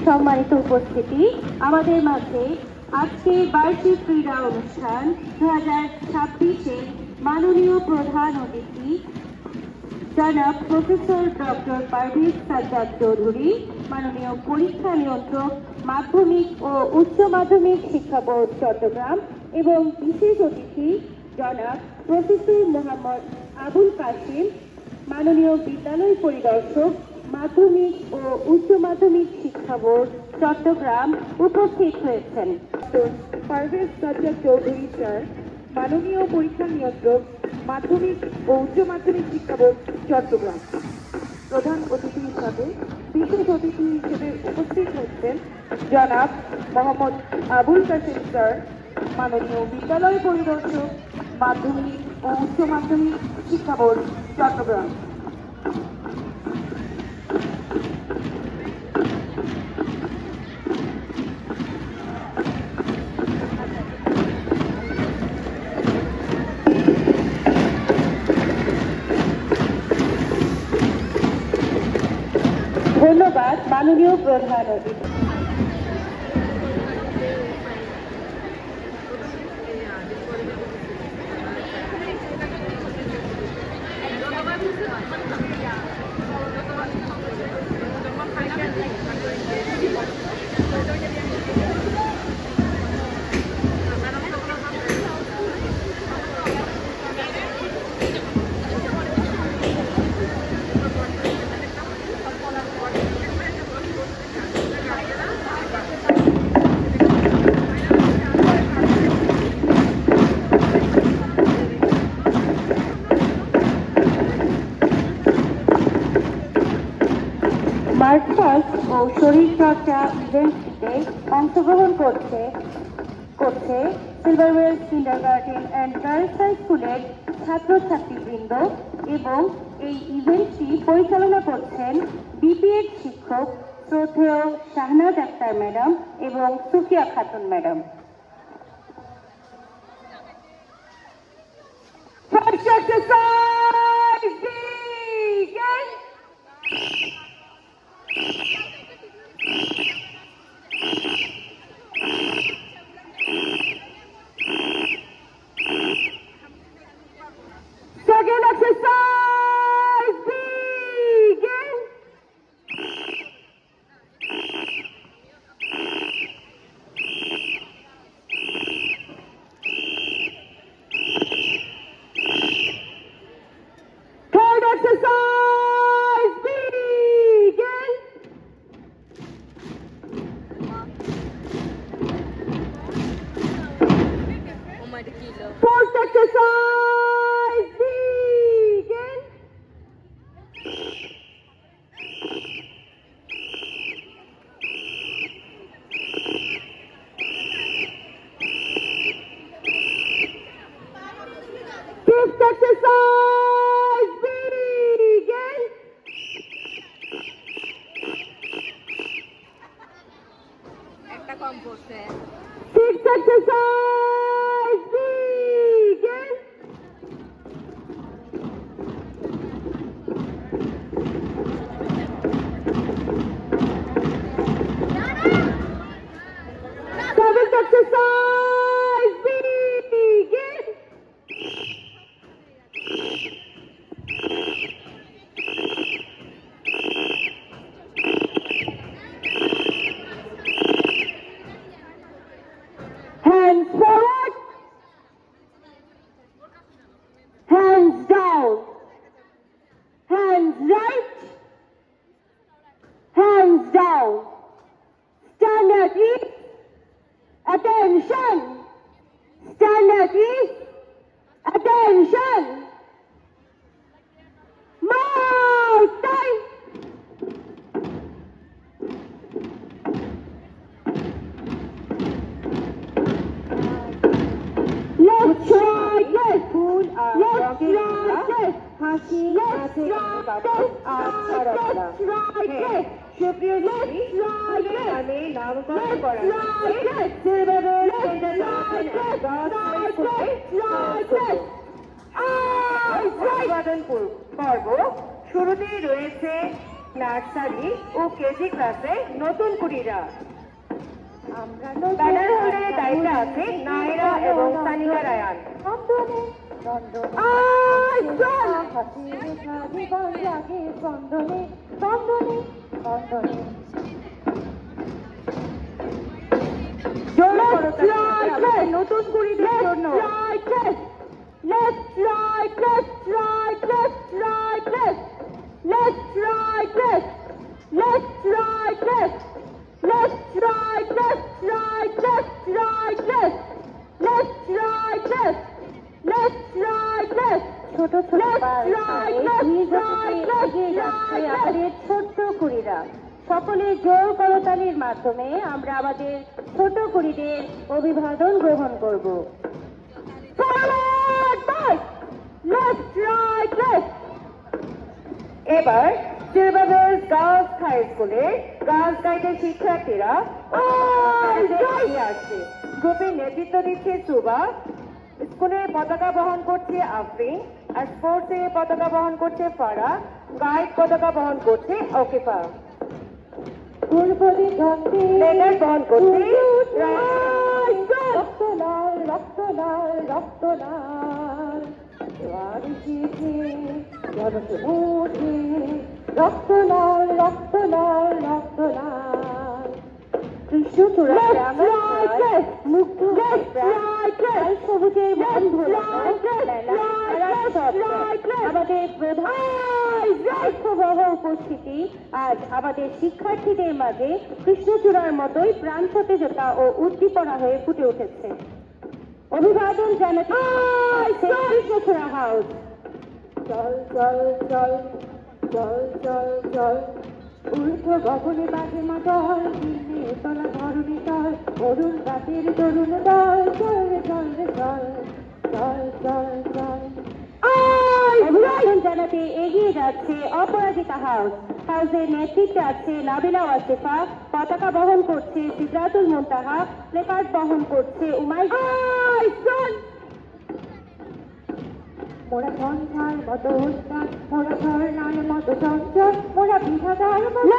সম্মানিত উপস্থিতি, আমাদের মাঝে আজকের বার্ষিক ক্রীড়া অনুষ্ঠান 2026-এ মাননীয় প্রধান অতিথি জনাব প্রফেসর ডক্টর পারভেজ সাজ্জাদ চৌধুরী, মাননীয় পরীক্ষা নিয়ন্ত্রক, মাধ্যমিক ও উচ্চ মাধ্যমিক শিক্ষা বোর্ড চট্টগ্রাম এবং বিশেষ অতিথি জনাব প্রফেসর মোহাম্মদ আবুল কাসিম, মাননীয় বিদ্যালয় পরিদর্শক, মাধ্যমিক ও উচ্চ মাধ্যমিক শিক্ষা বোর্ড চট্টগ্রাম উপস্থিত হয়েছেন। পারভেজ সাজ্জাদ চৌধুরী স্যার, মাননীয় পরীক্ষা নিয়ন্ত্রক, মাধ্যমিক ও উচ্চ মাধ্যমিক শিক্ষা বোর্ড চট্টগ্রাম। প্রধান অতিথি হিসাবে বিশেষ অতিথি হিসেবে উপস্থিত হচ্ছেন জনাব মোহাম্মদ আবুল কাসিম স্যার, মাননীয় বিদ্যালয় পরিদর্শক, মাধ্যমিক ও উচ্চ মাধ্যমিক শিক্ষা বোর্ড চট্টগ্রাম। ধন্যবাদ মাননীয় প্রধান অতিথি। মার্চ পাস্ট ও শরীরচর্চা ইভেন্টটিতে অংশগ্রহণ করছে সিলভারওয়েল কিন্ডারগার্টেন অ্যান্ড গার্লস হাই স্কুলের ছাত্রছাত্রীবৃন্দ এবং এই ইভেন্টটি পরিচালনা করছেন বিপিএড শিক্ষক শ্রদ্ধেয় শাহনাজ আক্তার ম্যাডাম এবং Sufia Khatun madam. Second exercise, begin. Third exercise, begin. Fourth exercise, begin. Fifth exercise, begin. Sixth exercise, begin. Seventh exercise, begin. Hands forward, hands down, hands right, hands down. Stand at ease, attention. Stand at ease, attention. Mark time. Left, right, left. Left, right, left. হাসি আছে বাবু আচ্ছা রাখা সুপ্রিয় দর্শী আমি নামকরণ করা অভিবাদন পর্ব। শুরুতেই রয়েছে নার্সারি ও কেজি ক্লাসে নতুন কুড়িরা। ব্যানার হোল্ডে দায়িত্বে আছে নায়রা এবং সানিকা রায়ান। নতুন কুড়িদের জন্য Left, right, left, right, left, right, left. Left, right, left. Left, right, left. Left, right, left, right, left, right, left. Left, right, left. Left, right, left. ছোট ছোট আমাদের ছোট্ট কুড়িরা সকলে জোর করতালির মাধ্যমে আমরা আমাদের ছোট কুড়িদের অভিবাদন গ্রহণ করব। Left, right, left. এবার সিলভারস গার্লস হাই স্কুলের গার্লস গাইডের শিক্ষার্থীরা আসছে। গ্রুপে নেতৃত্ব দিচ্ছে সুবা, স্কুলে পতাকা বহন করছে আফরিন, আর স্পোর্টসে পতাকা বহন করছে ফারা, গাইড পতাকা বহন করছে ওকিফা। লেটার বহন করছে রক্তলাল রক্তলাল রক্তলাল রক্তলাল রক্তলাল রক্তলাল। কৃষ্ণচূড়া সবুজের আমাদের প্রধান উপস্থিতি আজ আমাদের শিক্ষার্থীদের মাঝে কৃষ্ণচূড়ার মতোই প্রাণ সতেজতা ও উদ্দীপনা হয়ে ফুটে উঠেছে। অভিবাদন জানাতে কৃষ্ণচূড়া হাউস। চল চল চল চল চল চল ঊর্ধ্ব গগনে বাজে মাদল, দিনে তলা ধরণী তল, অরুণ রাতের তরুণ দল, চল রে চল রে চল চল চল চল। অভিবাদন জানাতে এগিয়ে যাচ্ছে অপরাজিতা হাউস। হাউসের নেতৃত্বে আছে নাবিলা ওয়াসিফা, পতাকা বহন করছে সিদরাতুল মুনতাহা, প্লেকার্ড বহন করছে উমাই। মোরা সন্ধ্যার মতো উত্তাপ, মোরা ঝর্ণার মতো চঞ্চল, মোরা বিধাতার মতো